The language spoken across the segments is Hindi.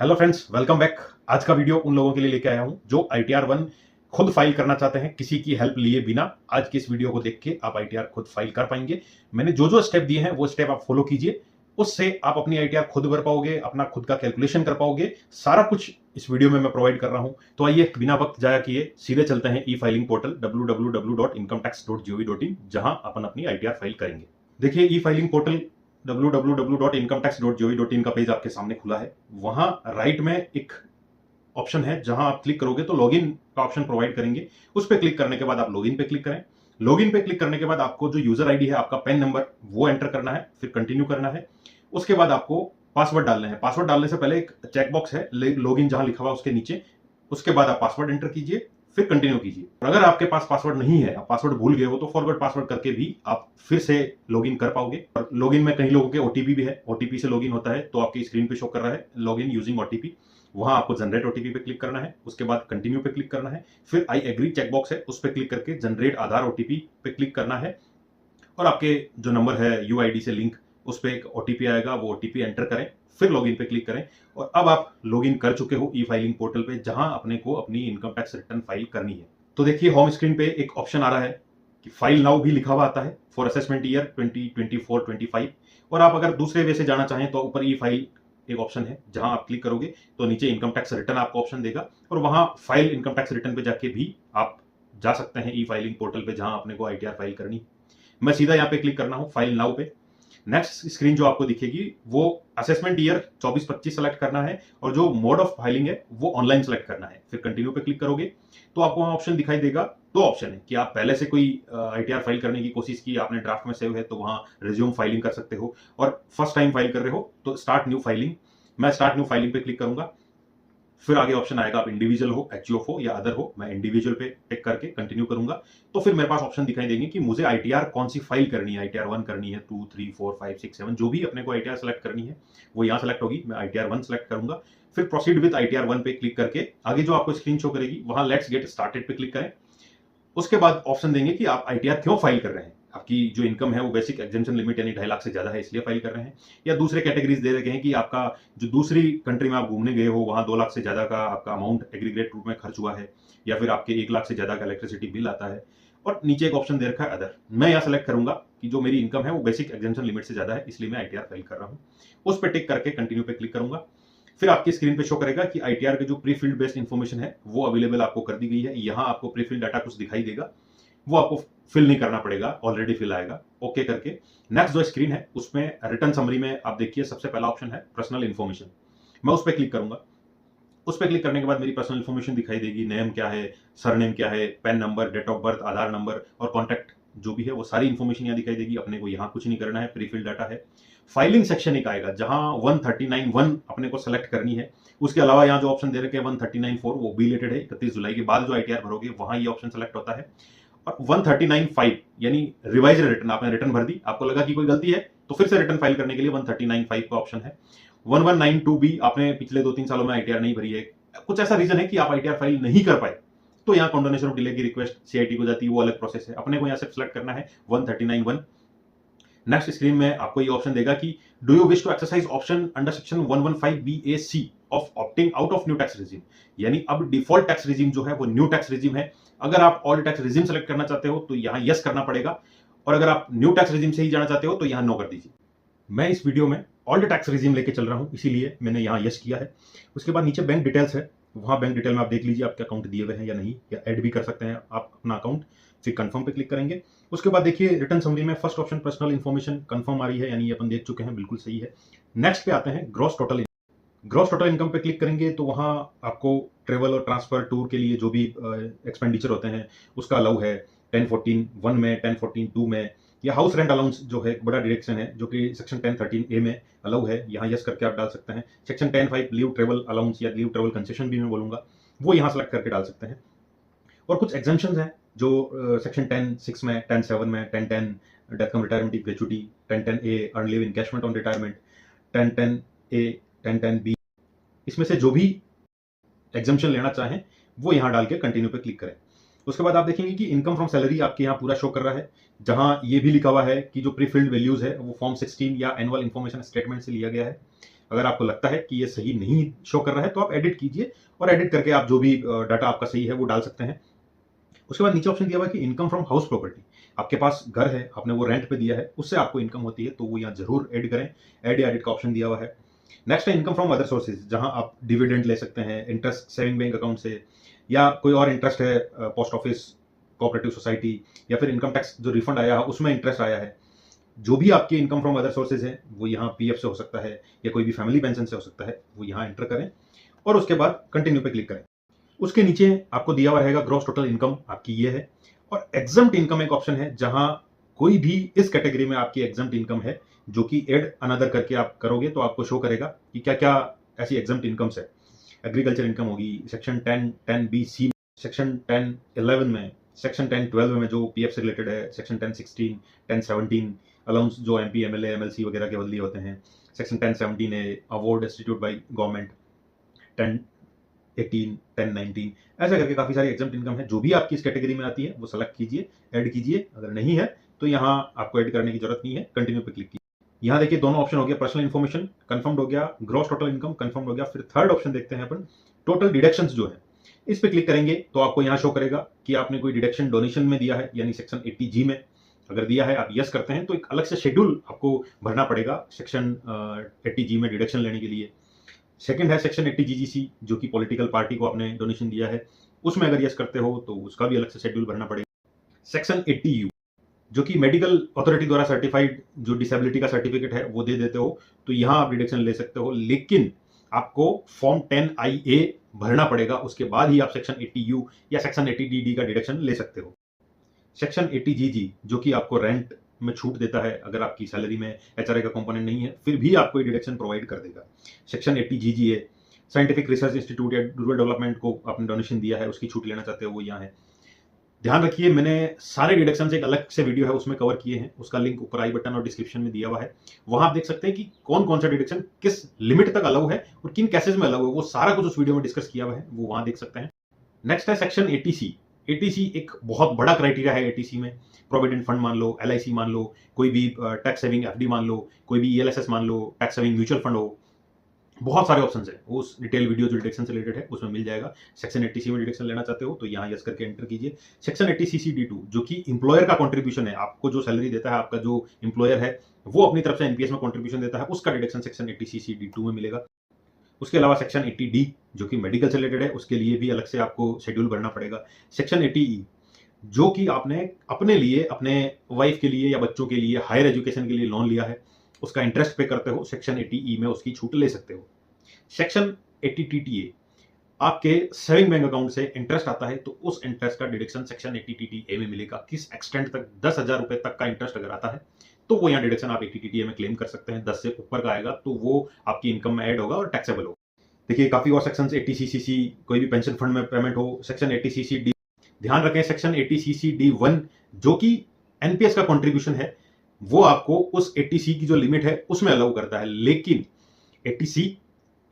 Hello friends, welcome back. आज का वीडियो उन लोगों के लिए लेके आया हूं जो ITR 1 खुद फाइल करना चाहते हैं किसी की हेल्प लिए बिना। आज के इस वीडियो को देख के आप ITR खुद फाइल कर पाएंगे। मैंने जो जो स्टेप दिए हैं वो स्टेप आप फॉलो कीजिए, उससे आप अपनी ITR खुद भर पाओगे, अपना खुद का कैलकुलेशन कर पाओगे। सारा कुछ इस वीडियो में मैं प्रोवाइड कर रहा हूं। तो आइए बिना वक्त जाया किए सीधे चलते हैं ई फाइलिंग पोर्टल www.incometax.gov.in, जहां अपन अपनी ITR फाइल करेंगे। देखिए, ई फाइलिंग पोर्टल www.incometax.gov.in का पेज आपके सामने खुला है। वहां राइट में एक ऑप्शन है, जहां आप क्लिक करोगे तो लॉगिन का ऑप्शन प्रोवाइड करेंगे। उस पर क्लिक करने के बाद आप लॉगिन पे क्लिक करें। लॉगिन पे क्लिक करने के बाद आपको जो यूजर आईडी है, आपका पैन नंबर, वो एंटर करना है, फिर कंटिन्यू करना है। उसके बाद आपको पासवर्ड डालना है। पासवर्ड डालने से पहले एक चेकबॉक्स है लॉगिन जहां लिखा हुआ उसके नीचे, उसके बाद आप पासवर्ड एंटर कीजिए, फिर कंटिन्यू कीजिए। और अगर आपके पास पासवर्ड नहीं है, आप पासवर्ड भूल गए हो, तो फॉरवर्ड पासवर्ड करके भी आप फिर से लॉगिन कर पाओगे। और लॉगिन में कई लोगों के ओटीपी भी है, ओटीपी से लॉगिन होता है, तो आपकी स्क्रीन पे शो कर रहा है लॉगिन यूजिंग ओटीपी। वहां आपको जनरेट ओटीपी पे क्लिक करना है, उसके बाद कंटिन्यू पे क्लिक करना है, फिर आई एग्री चेकबॉक्स है उस पर क्लिक करके जनरेट आधार ओटीपी पे क्लिक करना है। और आपके जो नंबर है यूआईडी से लिंक, उस पर एक ओटीपी आएगा, वो ओटीपी एंटर करें, फिर लॉगिन पे क्लिक करें। और अब आप लॉगिन कर चुके हो ई फाइलिंग पोर्टल पे, जहां अपने को अपनी इनकम टैक्स रिटर्न फाइल करनी है। तो देखिए, होम स्क्रीन पे एक ऑप्शन आ रहा है कि फाइल नाउ भी लिखा हुआ आता है फॉर असेसमेंट ईयर 2024-25। और आप अगर दूसरे वे से जाना चाहें तो ऊपर ई फाइल एक ऑप्शन है, जहां आप क्लिक करोगे तो नीचे इनकम टैक्स रिटर्न आपको ऑप्शन देगा, और वहां फाइल इनकम टैक्स रिटर्न पे जाके भी आप जा सकते हैं ई फाइलिंग पोर्टल पे, जहां अपने को ITR फाइल करनी है। मैं सीधा यहाँ पे क्लिक करना हूं फाइल नाउ पे। नेक्स्ट स्क्रीन जो आपको दिखेगी वो असेसमेंट ईयर 24-25 सेलेक्ट करना है, और जो मोड ऑफ फाइलिंग है वो ऑनलाइन सेलेक्ट करना है। फिर कंटिन्यू पे क्लिक करोगे तो आपको वहां ऑप्शन दिखाई देगा। दो ऑप्शन है कि आप पहले से कोई ITR फाइल करने की कोशिश की, आपने ड्राफ्ट में सेव है तो वहां रिज्यूम फाइलिंग कर सकते हो, और फर्स्ट टाइम फाइल कर रहे हो तो स्टार्ट न्यू फाइलिंग। मैं स्टार्ट न्यू फाइलिंग पे क्लिक करूंगा। फिर आगे ऑप्शन आएगा, आप इंडिविजुअल हो, HUF हो या अदर हो। मैं इंडिविजुअल पे टिक करके कंटिन्यू करूंगा। तो फिर मेरे पास ऑप्शन दिखाई देंगे कि मुझे ITR कौन सी फाइल करनी है। ITR 1 करनी है, 2, 3, 4, 5, 6, 7, जो भी अपने को ITR सेलेक्ट करनी है वो यहाँ सेलेक्ट होगी। मैं ITR 1 सेलेक्ट करूंगा। फिर प्रोसीड विद ITR 1 पे क्लिक करके आगे जो आपको स्क्रीन शो करेगी वहां लेट्स गेट स्टार्टेड पे क्लिक करें। उसके बाद ऑप्शन देंगे कि आप ITR क्यों फाइल कर रहे हैं। आपकी जो इनकम है वो बेसिक एग्जेम्पशन लिमिट यानी 2.5 लाख से ज्यादा है, इसलिए फाइल कर रहे हैं। या दूसरे कैटेगरीज दे रखे हैं कि आपका जो दूसरी कंट्री में आप घूमने गए हो वहां 2 लाख से ज्यादा का आपका अमाउंट एग्रीगेट रूप में खर्च हुआ है, या फिर आपके 1 लाख से ज्यादा का इलेक्ट्रिसिटी बिल आता है। और नीचे एक ऑप्शन दे रखा है अदर। मैं यहाँ सेलेक्ट करूंगा कि जो मेरी इनकम है वो बेसिक एग्जेम्पशन लिमिट से ज्यादा है, इसलिए मैं ITR फाइल कर रहा हूँ। उस पर टिक करके कंटिन्यू पे क्लिक करूंगा। फिर आपकी स्क्रीन पे शो करेगा कि ITR के जो प्री फिल्ड बेस्ड इन्फॉर्मेशन है वो अवेलेबल आपको कर दी गई है। यहाँ आपको प्री फिल्ड डाटा कुछ दिखाई देगा, वो आपको फिल नहीं करना पड़ेगा, ऑलरेडी फिल आएगा। ओके करके नेक्स्ट जो स्क्रीन है उसमें रिटर्न समरी में आप देखिए सबसे पहला ऑप्शन है पर्सनल इन्फॉर्मेशन। मैं उस पर क्लिक करूंगा। उस पर क्लिक करने के बाद मेरी पर्सनल इन्फॉर्मेशन दिखाई देगी। नेम क्या है, सरनेम क्या है, PAN number, date of birth, Aadhaar number और कॉन्टैक्ट जो भी है वो सारी इन्फॉर्मेशन यहाँ दिखाई देगी। अपने को यहाँ कुछ नहीं करना है, प्री फिल डाटा है। फाइलिंग सेक्शन एक आएगा जहां 139(1) अपने को सेलेक्ट करनी है। उसके अलावा यहाँ जो ऑप्शन दे रखे हैं 139(4) वो भी रिलेटेड है। 31 जुलाई के बाद जो ITR भरोगे वहां ये ऑप्शन सेलेक्ट होता है। और 139(5) यानी रिवाइज रिटर्न, आपने रिटर्न भर दी, आपको लगा कि कोई गलती है तो फिर से रिटर्न फाइल करने के लिए 139(5) का ऑप्शन है। 1192B आपने पिछले 2-3 सालों में ITR नहीं भरी है, कुछ ऐसा रीजन है कि आप ITR फाइल नहीं कर पाए, तो यहाँ कंडोनेशन ऑफ डिले की रिक्वेस्ट CIT को जाती है, वो अलग प्रोसेस है। अपने को यहाँ सिर्फ सेलेक्ट करना है 139(1). नेक्स्ट स्क्रीन में आपको ये ऑप्शन देगा कि do you wish to exercise option under section 115BAC of opting out of new tax regime. यानी अब डिफॉल्ट टैक्स रिजीम जो है वो न्यू टैक्स रिजीम है। अगर आप ऑल टैक्स रिजीम सेलेक्ट करना चाहते हो तो यहाँ यस करना पड़ेगा, और अगर आप न्यू टैक्स रिजीम से ही जाना चाहते हो तो यहाँ नो कर दीजिए। मैं इस वीडियो में ऑल टैक्स रिजीम लेके चल रहा हूं, इसीलिए मैंने यहाँ यस किया है। उसके बाद नीचे बैंक डिटेल्स है, वहां बैंक डिटेल में आप देख लीजिए आपके अकाउंट दिए हुए हैं या नहीं, या ऐड भी कर सकते हैं आप अपना अकाउंट। फिर कंफर्म पे क्लिक करेंगे। उसके बाद देखिए रिटर्न समरी में first option personal information confirm आ रही है, यानी ये अपन देख चुके हैं, बिल्कुल सही है। नेक्स्ट पे आते हैं gross total. Gross total income पे क्लिक करेंगे तो वहां आपको ट्रेवल और ट्रांसफर टूर के लिए जो भी एक्सपेंडिचर होते हैं उसका अलाउ है 1014(1) में, 1014(2) में। या हाउस रेंट अलाउंस जो है एक बड़ा डिडक्शन है जो कि सेक्शन 1013A में अलाउ है, यहाँ यस करके आप डाल सकते हैं। सेक्शन 10(5) लीव ट्रेवल अलाउंस या लीव ट्रेवल कंसेशन भी मैं बोलूंगा, वो यहाँ सेलेक्ट करके डाल सकते हैं। और कुछ एग्जाम्पशंस हैं जो सेक्शन 10(6) में, 10(7) में, 1010 death come retirement gratuity, 1010A earn leave encashment on retirement, 1010A, 1010B, इसमें से जो भी एग्जाम्पशन लेना चाहें वो यहाँ डाल के कंटिन्यू पे क्लिक करें। उसके बाद आप देखेंगे कि इनकम फ्रॉम सैलरी आपके यहाँ पूरा शो कर रहा है, जहां ये भी लिखा हुआ है कि जो प्री फिल्ड वैल्यूज है वो फॉर्म 16 या एनुअल इन्फॉर्मेशन स्टेटमेंट से लिया गया है। अगर आपको लगता है कि ये सही नहीं शो कर रहा है तो आप एडिट कीजिए और एडिट करके आप जो भी डाटा आपका सही है वो डाल सकते हैं। उसके बाद नीचे ऑप्शन दिया हुआ है कि इनकम फ्रॉम हाउस प्रॉपर्टी, आपके पास घर है, आपने वो रेंट पे दिया है, उससे आपको इनकम होती है, तो वो यहाँ जरूर ऐड करें। ऐड या एडिट का ऑप्शन दिया हुआ है। नेक्स्ट है इनकम फ्रॉम अदर सोर्सेज, जहां आप डिविडेंड ले सकते हैं, इंटरेस्ट सेविंग बैंक अकाउंट से, या कोई और इंटरेस्ट है पोस्ट ऑफिस, कोऑपरेटिव सोसाइटी, या फिर इनकम टैक्स जो रिफंड आया है उसमें इंटरेस्ट आया है। जो भी आपके इनकम फ्रॉम अदर सोर्सेज है वो यहाँ पीएफ से हो सकता है या कोई भी फैमिली पेंशन से हो सकता है, वो यहाँ एंटर करें और उसके बाद कंटिन्यू पे क्लिक करें। उसके नीचे आपको दिया हुआ रहेगा ग्रॉस टोटल इनकम आपकी ये है, और एग्जम्प्ट इनकम एक ऑप्शन है जहां कोई भी इस कैटेगरी में आपकी एग्जम्प्ट इनकम है जो कि एड अनदर करके आप करोगे तो आपको शो करेगा कि क्या क्या ऐसी एग्जम्प्ट इनकम्स है। एग्रीकल्चर इनकम होगी सेक्शन 10(10)(b)(c), सेक्शन 10(11) में, सेक्शन 10(12) में जो पीएफ से रिलेटेड है, सेक्शन 10(16), 10(17) अलाउंस जो एमपी एमएलए एमएलसी वगैरह के बदली होते हैं, section 10(17)(a) award institute by government, 10(18), 10(19), ऐसा करके काफी सारी एग्जम्प्ट इनकम है। जो भी आपकी इस कैटेगरी में आती है वो सेलेक्ट कीजिए, ऐड कीजिए। अगर नहीं है तो यहाँ आपको ऐड करने की जरूरत नहीं है, कंटिन्यू पे क्लिक कीजिए। यहाँ देखिए दोनों ऑप्शन हो गया, पर्सनल इन्फॉर्मेशन कंफर्म हो गया, ग्रॉस टोटल इनकम कंफर्म हो गया। फिर थर्ड ऑप्शन देखते हैं अपन, टोटल डिडक्शंस जो है, इस पे क्लिक करेंगे तो आपको यहाँ शो करेगा कि आपने कोई डिडक्शन डोनेशन में दिया है, यानी सेक्शन 80G में अगर दिया है, आप यस करते हैं तो एक अलग से शेड्यूल आपको भरना पड़ेगा सेक्शन 80G में डिडक्शन लेने के लिए। सेकंड है सेक्शन 80GGC, जो कि पॉलिटिकल पार्टी को आपने डोनेशन दिया है, उसमें अगर यस करते हो तो उसका भी अलग से शेड्यूल भरना पड़ेगा। सेक्शन 80U, जो कि मेडिकल अथॉरिटी द्वारा सर्टिफाइड जो डिसेबिलिटी का सर्टिफिकेट है वो दे देते हो तो यहां आप डिडक्शन ले सकते हो, लेकिन आपको फॉर्म 10IA भरना पड़ेगा, उसके बाद ही आप सेक्शन 80U या सेक्शन 80DD का डिडक्शन ले सकते हो। सेक्शन 80GG, जो कि आपको रेंट में छूट देता है, अगर आपकी सैलरी में एचआरए का कंपोनेंट नहीं है फिर भी आपको डिडक्शन प्रोवाइड कर देगा। Section 80GGA, scientific research institute या रूरल डेवलपमेंट को आपने डोनेशन दिया है, उसकी छूट लेना चाहते हो, वो यहाँ है। ध्यान रखिए मैंने सारे डिडक्शन से एक अलग से वीडियो है उसमें कवर किए हैं, उसका लिंक ऊपर आई बटन और डिस्क्रिप्शन में दिया हुआ है, वहां आप देख सकते हैं कि कौन कौन सा डिडक्शन किस लिमिट तक अलाउ है और किन केसेस में अलाउ है, वो सारा कुछ उस वीडियो में डिस्कस किया हुआ है, वो वहां देख सकते हैं। नेक्स्ट है सेक्शन 80C। 80C एक बहुत बड़ा क्राइटेरिया है। 80C में प्रोविडेंट फंड मान लो, LIC मान लो, कोई भी टैक्स सेविंग FD मान लो, कोई भी ELSS मान लो, टैक्स सेविंग म्यूचुअल फंड हो, बहुत सारे ऑप्शंस हैं। उस डिटेल वीडियो जो डिडक्शन से रिलेटेड है उसमें मिल जाएगा। सेक्शन 80C में डिडक्शन लेना चाहते हो तो यहाँ यस करके एंटर कीजिए। सेक्शन 80CC-D2, जो कि इंप्लॉयर का कंट्रीब्यूशन है, आपको जो सैलरी देता है आपका जो इंप्लॉयर है वो अपनी तरफ से एनपीएस में कंट्रीब्यूशन देता है, उसका डिडक्शन सेक्शन 80CC-D2 में मिलेगा। उसके अलावा सेक्शन 80D, जो कि मेडिकल से रिलेटेड है, उसके लिए भी अलग से आपको शेड्यूल भरना पड़ेगा। सेक्शन 80E, जो कि आपने अपने लिए, अपने वाइफ के लिए या बच्चों के लिए हायर एजुकेशन के लिए लोन लिया है, उसका इंटरेस्ट पे करते हो, सेक्शन 80E में उसकी छूट ले सकते हो। सेक्शन 80TTA, आपके सेविंग बैंक अकाउंट से इंटरेस्ट आता है तो उस इंटरेस्ट का डिडक्शन सेक्शन 80TTA में मिलेगा। किस एक्सटेंट तक, 10,000 रुपए तक का इंटरेस्ट अगर आता है तो वो यहाँ डिडक्शन आप 80TTA में क्लेम कर सकते हैं। 10 से ऊपर का आएगा तो वो आपकी इनकम में ऐड होगा और टैक्सेबल होगा। देखिए काफी और सेक्शन 80CCC, कोई भी पेंशन फंड में पेमेंट हो, सेक्शन 80CC-D। ध्यान रखें सेक्शन 80CC-D1, जो कि एनपीएस का कंट्रीब्यूशन है, वो आपको उस 80C की जो लिमिट है उसमें अलाउ करता है, लेकिन 80C,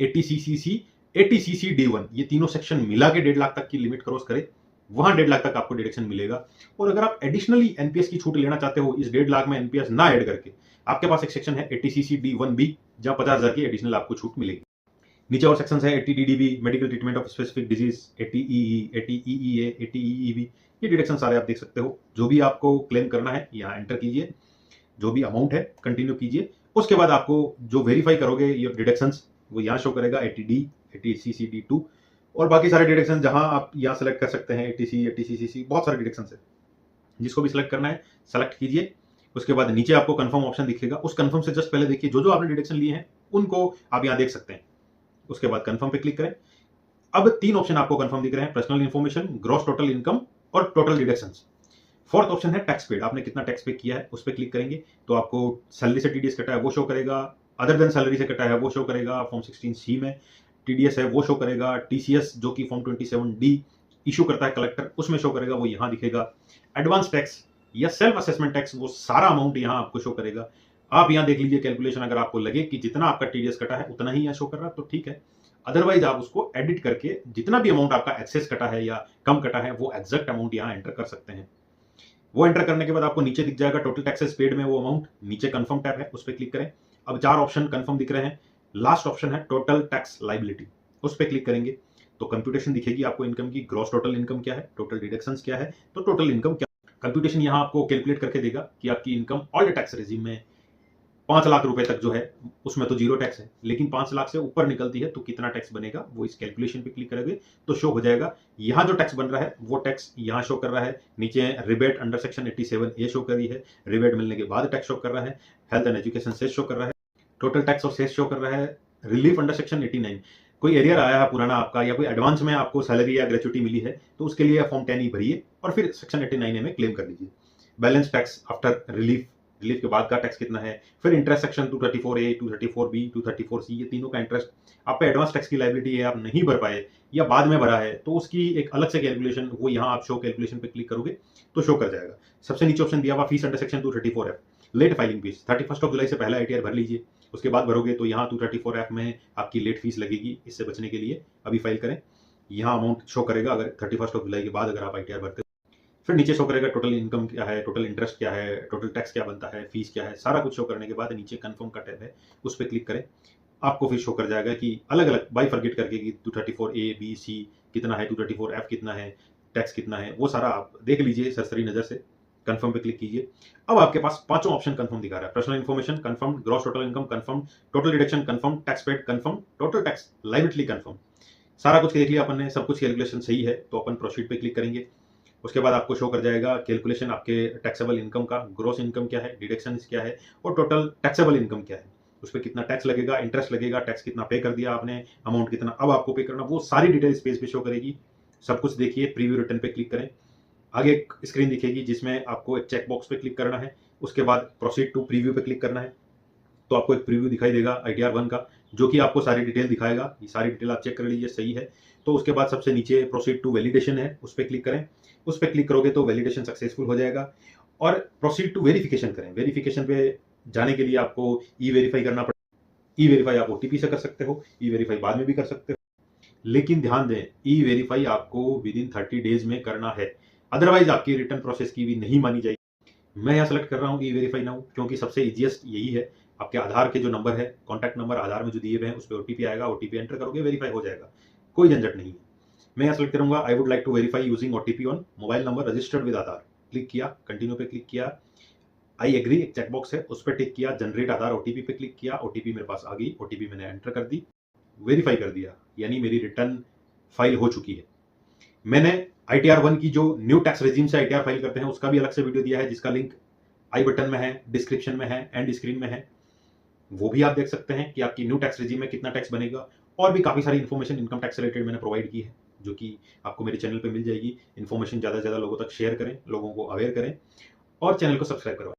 80CCC, 80CC-D1 ये तीनों सेक्शन मिला के 1.5 लाख तक की लिमिट क्रॉस करे, वहां 1.5 लाख तक आपको डिडक्शन मिलेगा। और अगर आप एडिशनली एनपीएस की छूट लेना चाहते हो इस 1.5 लाख में एनपीएस ना ऐड करके, आपके पास एक सेक्शन है 80CC-D1B, जहां 50,000 की एडिशनल आपको छूट मिलेगी। नीचे और सेक्शंस है 80DDB, medical treatment of specific disease, 80EE, 80EEA, 80EEB, ये डिडक्शन सारे आप देख सकते हो। जो भी आपको क्लेम करना है यहाँ एंटर कीजिए, जो भी अमाउंट है कंटिन्यू कीजिए। उसके बाद आपको जो वेरीफाई करोगे ये डिडक्शंस वो यहाँ शो करेगा, 80D, 80CC-D2 और बाकी सारे डिडक्शन जहां आप यहाँ सेलेक्ट कर सकते हैं, 80C, 80CCC, बहुत सारे डिडक्शन है। जिसको भी सिलेक्ट करना है सेलेक्ट कीजिए। उसके बाद नीचे आपको कंफर्म ऑप्शन दिखेगा, उस कंफर्म से जस्ट पहले देखिए जो जो आपने डिडक्शन लिए हैं उनको आप यहाँ देख सकते हैं। उसके बाद कंफर्म पे क्लिक करें। अब 3 ऑप्शन आपको कंफर्म दिख रहे हैं, personal information, gross total income और टोटल डिडक्शंस। फोर्थ ऑप्शन है टैक्स पेड, आपने कितना टैक्स पे किया है उस पर क्लिक करेंगे तो आपको सैलरी से टीडीएस कटा है वो शो करेगा, अदर देन सैलरी से कटा है वो शो करेगा, फॉर्म 16C में टीडीएस है वो शो करेगा, टीसीएस जो कि फॉर्म 27D इशू करता है कलेक्टर उसमें शो करेगा, वो यहाँ दिखेगा। एडवांस टैक्स या सेल्फ असेसमेंट टैक्स, वो सारा अमाउंट यहाँ आपको शो करेगा। आप यहाँ देख लीजिए कैलकुलेशन, अगर आपको लगे कि जितना आपका टीडीएस कटा है उतना ही यहाँ शो कर रहा है तो ठीक है, अदरवाइज आप उसको एडिट करके जितना भी अमाउंट आपका एक्सेस कटा है या कम कटा है वो एग्जैक्ट अमाउंट यहाँ एंटर कर सकते हैं। वो एंटर करने के बाद आपको नीचे दिख जाएगा टोटल टैक्सेस पेड में वो अमाउंट, नीचे कंफर्म टैब है उस पर क्लिक करें। अब 4 ऑप्शन कंफर्म दिख रहे हैं, लास्ट ऑप्शन है टोटल टैक्स लाइबिलिटी, उस पर क्लिक करेंगे तो कंप्यूटेशन दिखेगी आपको इनकम की, ग्रॉस टोटल इनकम क्या है, टोटल डिडक्शंस क्या है, तो टोटल इनकम क्या। कंप्यूटेशन यहां आपको कैलकुलेट करके देगा कि आपकी इनकम ऑल टैक्स रेजिम में 5 लाख रुपए तक जो है उसमें तो जीरो टैक्स है, लेकिन 5 लाख से ऊपर निकलती है तो कितना टैक्स बनेगा वो इस कैलकुलेशन पे क्लिक करोगे तो शो हो जाएगा। यहां जो टैक्स बन रहा है वो टैक्स यहां शो कर रहा है, नीचे रिबेट अंडर सेक्शन 87 ये शो कर रही है, रिबेट मिलने के बाद टैक्स शो कर रहा है, health and education cess show कर रहा है, टोटल टैक्स और सेस शो कर रहा है, रिलीफ अंडर सेक्शन 89, कोई एरियर आया है पुराना आपका या कोई एडवांस में आपको सैलरी या ग्रेचुटी मिली है तो उसके लिए फॉर्म 10 ही भरिए और फिर सेक्शन 89 में क्लेम कर लीजिए। Balance tax after relief, relief के बाद का टैक्स कितना है, फिर interest section 234A 234B 234C ये तीनों का इंटरेस्ट, आप पे एडवांस टैक्स की लायबिलिटी है, आप नहीं भर पाए या बाद में भरा है तो उसकी एक अलग से कैलकुलेशन, वो यहाँ आप शो कैलकुलेशन पे क्लिक करोगे तो शो कर जाएगा। सबसे नीचे ऑप्शन दिया हुआ fees under section 234F, late filing fees 31 जुलाई से पहला आईटीआर भर लीजिए, उसके बाद भरोगे तो यहाँ 234F में आपकी लेट फीस लगेगी, इससे बचने के लिए अभी फाइल करें, यहाँ अमाउंट शो करेगा अगर 31 जुलाई के बाद अगर आप आईटीआर भरते। फिर नीचे शो करेगा टोटल इनकम क्या है, टोटल इंटरेस्ट क्या है, टोटल टैक्स क्या बनता है, फीस क्या है, सारा कुछ शो करने के बाद नीचे कंफर्म का टैब है उस पर क्लिक करें, आपको फिर शो कर जाएगा कि अलग अलग बाई फॉरगेट करके कि 234A B C कितना है, 234F कितना है, टैक्स कितना है, वो सारा आप देख लीजिए सरसरी नजर से, कंफर्म पे क्लिक कीजिए। अब आपके पास पांचों ऑप्शन कंफर्म दिखा रहा है, personal information confirm, gross total income confirm, total deduction confirm, tax paid confirm, total tax liability confirm, सारा कुछ देख लिया अपन ने, सब कुछ कैलकुलेशन सही है तो अपन प्रोसीड पे क्लिक करेंगे। उसके बाद आपको शो कर जाएगा कैलकुलेशन आपके टैक्सेबल इनकम का, ग्रोस इनकम क्या है, डिडक्शंस क्या है और टोटल टैक्सेबल इनकम क्या है, उस पर कितना टैक्स लगेगा, इंटरेस्ट लगेगा, टैक्स कितना पे कर दिया आपने, अमाउंट कितना अब आपको पे करना, वो सारी डिटेल इस पेज पे शो करेगी। सब कुछ देखिए, प्रीव्यू रिटर्न पे क्लिक करें, आगे एक स्क्रीन दिखेगी जिसमें आपको एक चेक बॉक्स पे क्लिक करना है, उसके बाद प्रोसीड टू प्रीव्यू पे क्लिक करना है तो आपको एक प्रीव्यू दिखाई देगा आईटीआर 1 का, जो कि आपको सारी डिटेल दिखाएगा, ये सारी डिटेल आप चेक कर लीजिए सही है। तो उसके बाद सबसे नीचे प्रोसीड टू वैलिडेशन है, उस पर क्लिक करें, उस पर क्लिक करोगे तो वैलिडेशन सक्सेसफुल हो जाएगा और प्रोसीड टू वेरिफिकेशन करें। वेरिफिकेशन पे जाने के लिए आपको ई वेरीफाई करना पड़ेगा, ई वेरीफाई आप ओटीपी से कर सकते हो, ई वेरीफाई बाद में भी कर सकते हो, लेकिन ध्यान दें ई वेरीफाई आपको विद इन 30 डेज में करना है, अदरवाइज आपकी रिटर्न प्रोसेस की भी नहीं मानी जाएगी। मैं यहाँ सेलेक्ट कर रहा हूँ ई वेरीफाई नाउ क्योंकि सबसे इजीएस्ट यही है, आपके आधार के जो नंबर है, कॉन्टैक्ट नंबर आधार में जो दिए हुए हैं उस पर ओटीपी आएगा, ओटीपी एंटर करोगे वेरीफाई हो जाएगा, कोई झंझट नहीं है। मैं यहाँ सेलेक्ट करूंगा I would like to verify using OTP on mobile number registered with Aadhaar, click किया, कंटिन्यू पे क्लिक किया, आई एग्री एक चेकबॉक्स है उस पर टिक किया, जनरेट आधार ओटीपी पे क्लिक किया, ओटीपी मेरे पास आ गई, ओटीपी मैंने एंटर कर दी, वेरीफाई कर दिया, यानी मेरी रिटर्न फाइल हो चुकी है। मैंने आईटीआर 1 की जो न्यू टैक्स रेजिम से आईटीआर फाइल करते हैं उसका भी अलग से वीडियो दिया है जिसका लिंक आई बटन में है, डिस्क्रिप्शन में है, एंड स्क्रीन में है, वो भी आप देख सकते हैं कि आपकी न्यू टैक्स रेजिम में कितना टैक्स बनेगा, और भी काफी सारी इन्फॉर्मेशन इनकम टैक्स रिलेटेड मैंने प्रोवाइड की है जो कि आपको मेरे चैनल पे मिल जाएगी। इन्फॉर्मेशन ज्यादा से ज्यादा लोगों तक शेयर करें, लोगों को अवेयर करें और चैनल को सब्सक्राइब करवाएं।